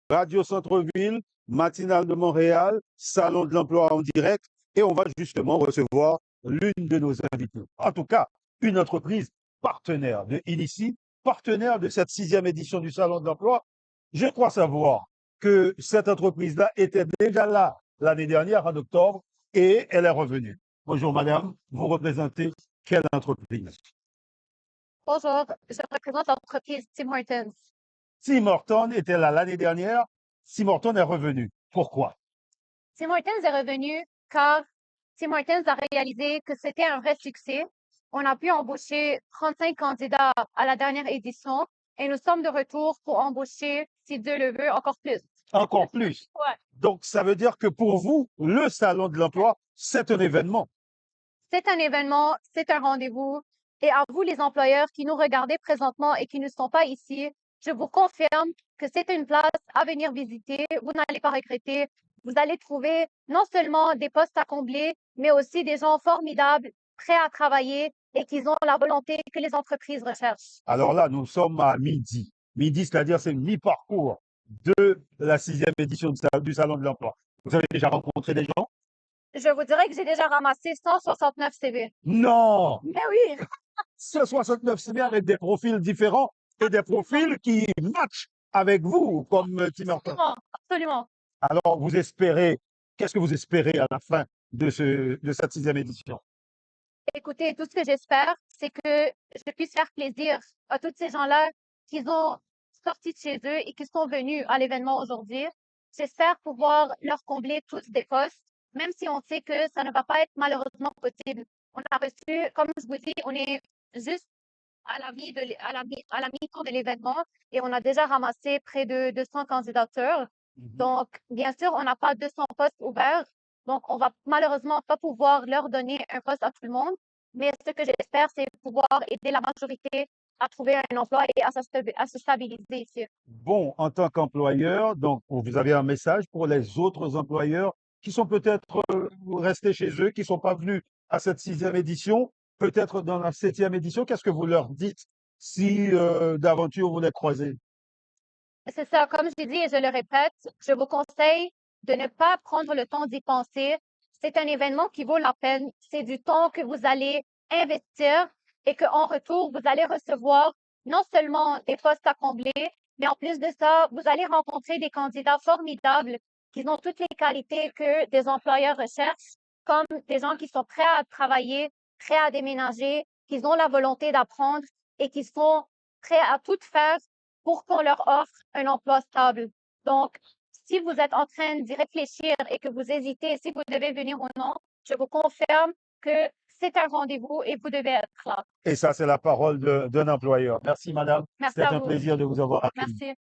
Radio Centre-Ville, Matinale de Montréal, Salon de l'Emploi en direct, et on va justement recevoir l'une de nos invités. En tout cas, une entreprise partenaire de Inici, partenaire de cette 6e édition du Salon de l'Emploi. Je crois savoir que cette entreprise-là était déjà là l'année dernière, en octobre, et elle est revenue. Bonjour madame, vous représentez quelle entreprise? Bonjour, je représente l'entreprise Tim Hortons. Tim Hortons était là l'année dernière, Tim Hortons est revenu. Pourquoi? Tim Hortons est revenu car Tim Hortons a réalisé que c'était un vrai succès. On a pu embaucher 35 candidats à la dernière édition et nous sommes de retour pour embaucher, si Dieu le veut, encore plus. Encore plus. Ouais. Donc, ça veut dire que pour vous, le Salon de l'Emploi, c'est un événement. C'est un événement, c'est un rendez-vous. Et à vous, les employeurs qui nous regardez présentement et qui ne sont pas ici, je vous confirme que c'est une place à venir visiter. Vous n'allez pas regretter. Vous allez trouver non seulement des postes à combler, mais aussi des gens formidables, prêts à travailler et qui ont la volonté que les entreprises recherchent. Alors là, nous sommes à midi. Midi, c'est-à-dire c'est mi-parcours de la 6e édition du Salon de l'Emploi. Vous avez déjà rencontré des gens? Je vous dirais que j'ai déjà ramassé 169 CV. Non! Mais oui, 169 CV avec des profils différents et des profils qui matchent avec vous, comme Tim Hortons. absolument, absolument. Alors, vous espérez, qu'est-ce que vous espérez à la fin de cette 6e édition? Écoutez, tout ce que j'espère, c'est que je puisse faire plaisir à tous ces gens-là qui ont sorti de chez eux et qui sont venus à l'événement aujourd'hui. J'espère pouvoir leur combler tous des postes, même si on sait que ça ne va pas être malheureusement possible. On a reçu, comme je vous dis, on est juste à à la mi-temps de l'événement et on a déjà ramassé près de 200 candidatures. Donc, bien sûr, on n'a pas 200 postes ouverts. Donc, on va malheureusement pas pouvoir leur donner un poste à tout le monde. Mais ce que j'espère, c'est pouvoir aider la majorité à trouver un emploi et à se stabiliser ici. Bon, en tant qu'employeur, donc vous avez un message pour les autres employeurs qui sont peut-être restés chez eux, qui ne sont pas venus à cette 6e édition, peut-être dans la 7e édition. Qu'est-ce que vous leur dites si d'aventure vous les croisez? C'est ça, comme je dis et je le répète, je vous conseille de ne pas prendre le temps d'y penser. C'est un événement qui vaut la peine. C'est du temps que vous allez investir et qu'en retour, vous allez recevoir non seulement des postes à combler, mais en plus de ça, vous allez rencontrer des candidats formidables qui ont toutes les qualités que des employeurs recherchent, comme des gens qui sont prêts à travailler, prêts à déménager, qui ont la volonté d'apprendre et qui sont prêts à tout faire pour qu'on leur offre un emploi stable. Donc, si vous êtes en train d'y réfléchir et que vous hésitez si vous devez venir ou non, je vous confirme que c'est un rendez-vous et vous devez être là. Et ça, c'est la parole d'un employeur. Merci, madame. Merci C'était à un vous. plaisir de vous avoir accueilli. Merci.